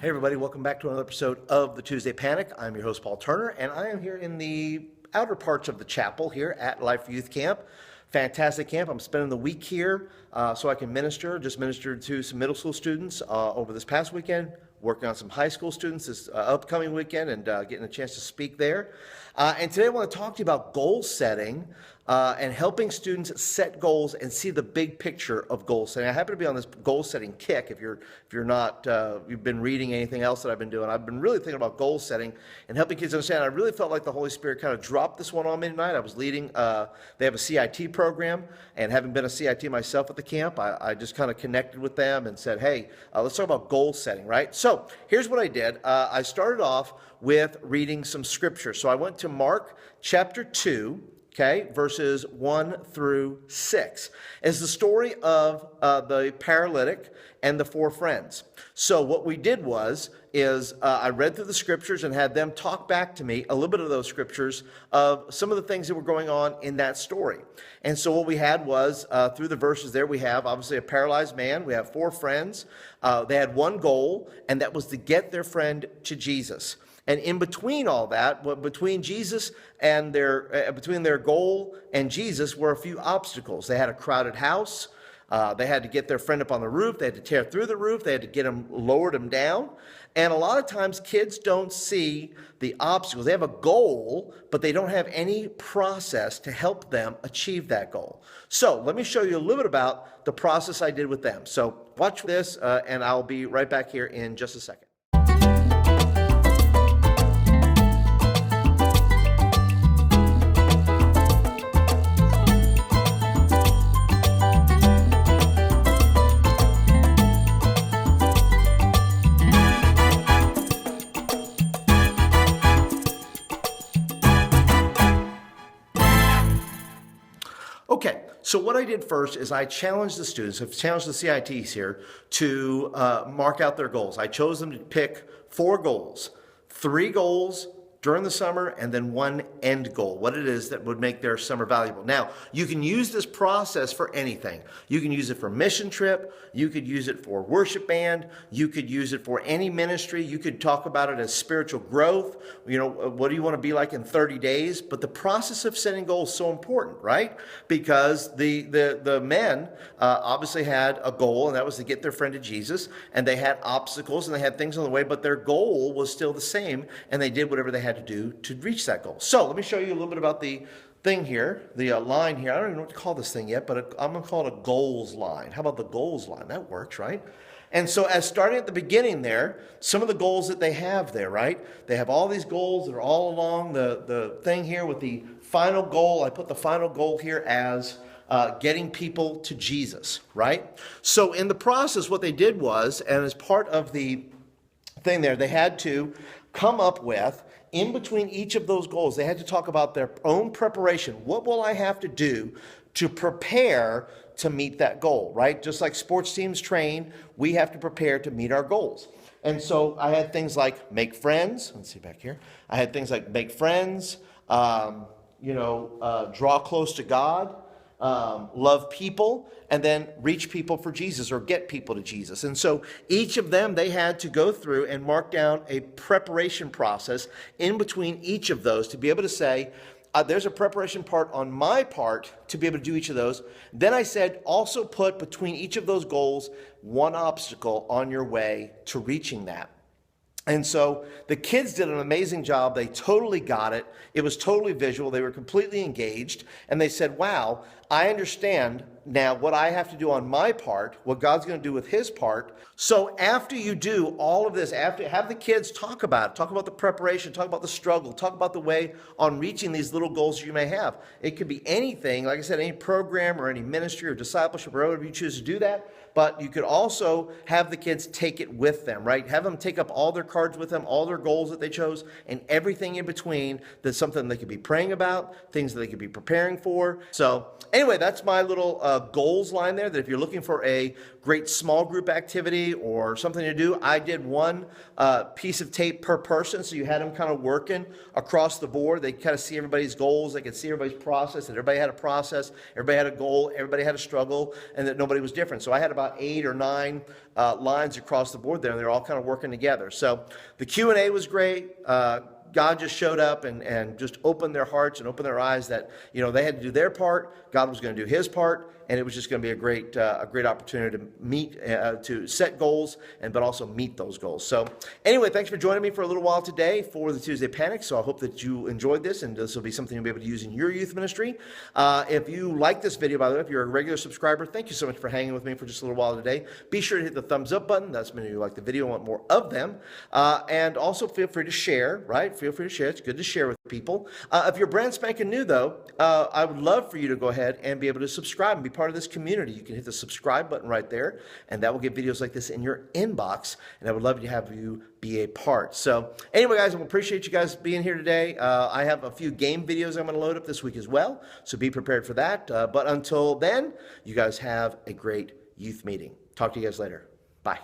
Hey everybody, welcome back to another episode of the Tuesday Panic. I'm your host Paul Turner, and I am here in the outer parts of the chapel here at Life Youth Camp. Fantastic camp. I'm spending the week here so I can minister. Just ministered to some middle school students over this past weekend, working on some high school students this upcoming weekend, and getting a chance to speak there. And today I want to talk to you about goal setting and helping students set goals and see the big picture of goal setting. I happen to be on this goal setting kick. If you're not, you've been reading anything else that I've been doing, I've been really thinking about goal setting and helping kids understand. I really felt like the Holy Spirit kind of dropped this one on me tonight. I was leading, they have a CIT program, and having been a CIT myself at the camp, I just kind of connected with them and said, hey, let's talk about goal setting, right? So here's what I did. I started off with reading some scripture. So I went to Mark chapter 2, okay, verses 1 through 6. It's the story of the paralytic and the four friends. So what we did is I read through the scriptures and had them talk back to me a little bit of those scriptures of some of the things that were going on in that story. And so what we had was, through the verses there, we have obviously a paralyzed man. We have four friends. They had one goal, and that was to get their friend to Jesus. And in between all that, between Jesus and between their goal and Jesus were a few obstacles. They had a crowded house. They had to get their friend up on the roof. They had to tear through the roof. They had to get him, lowered him down. And a lot of times kids don't see the obstacles. They have a goal, but they don't have any process to help them achieve that goal. So let me show you a little bit about the process I did with them. So watch this, and I'll be right back here in just a second. Okay, so what I did first is I challenged the students, I've challenged the CITs here to mark out their goals. I chose them to pick 4 goals, 3 goals during the summer, and then 1 end goal, what it is that would make their summer valuable. Now, you can use this process for anything. You can use it for mission trip, you could use it for worship band, you could use it for any ministry, you could talk about it as spiritual growth, what do you want to be like in 30 days? But the process of setting goals is so important, right? Because the men obviously had a goal, and that was to get their friend to Jesus, and they had obstacles, and they had things on the way, but their goal was still the same, and they did whatever they had to do to reach that goal. So let me show you a little bit about the thing here, the line here. I don't even know what to call this thing yet, but I'm going to call it a goals line. How about the goals line? That works, right? And so as starting at the beginning there, some of the goals that they have there, right? They have all these goals that are all along the thing here with the final goal. I put the final goal here as getting people to Jesus, right? So in the process, what they did was, and as part of the thing there, they had to come up with, in between each of those goals, they had to talk about their own preparation. What will I have to do to prepare to meet that goal, right? Just like sports teams train, we have to prepare to meet our goals. And so I had things like make friends. Let's see back here. I had things like make friends, draw close to God, love people, and then reach people for Jesus or get people to Jesus. And so each of them, they had to go through and mark down a preparation process in between each of those to be able to say, there's a preparation part on my part to be able to do each of those. Then I said, also put between each of those goals 1 obstacle on your way to reaching that. And so the kids did an amazing job. They totally got it. It was totally visual. They were completely engaged. And they said, wow, I understand now what I have to do on my part, what God's going to do with his part. So after you do all of this, after have the kids talk about the preparation, talk about the struggle, talk about the way on reaching these little goals you may have. It could be anything, like I said, any program or any ministry or discipleship or whatever you choose to do that. But you could also have the kids take it with them, right? Have them take up all their cards with them, all their goals that they chose, and everything in between that's something they could be praying about, things that they could be preparing for. So anyway, that's my little goals line there, that if you're looking for a great small group activity or something to do, I did one piece of tape per person, so you had them kind of working across the board. They kind of see everybody's goals. They could see everybody's process, that everybody had a process, everybody had a goal, everybody had a struggle, and that nobody was different. So I had about 8 or 9 lines across the board there, and they're all kind of working together. So the Q&A was great. God just showed up and just opened their hearts and opened their eyes that, you know, they had to do their part. God was going to do his part. And it was just going to be a great opportunity to meet, to set goals, but also meet those goals. So anyway, thanks for joining me for a little while today for the Tuesday Panic. So I hope that you enjoyed this, and this will be something you'll be able to use in your youth ministry. If you like this video, by the way, if you're a regular subscriber, thank you so much for hanging with me for just a little while today. Be sure to hit the thumbs up button. That's meaning you like the video and want more of them. And also feel free to share, right? Feel free to share. It's good to share with people. If you're brand spanking new, though, I would love for you to go ahead and be able to subscribe and be part of this community. You can hit the subscribe button right there, and that will get videos like this in your inbox, and I would love to have you be a part. So anyway, guys, I appreciate you guys being here today. I have a few game videos I'm going to load up this week as well, so be prepared for that. But until then, you guys have a great youth meeting. Talk to you guys later. Bye.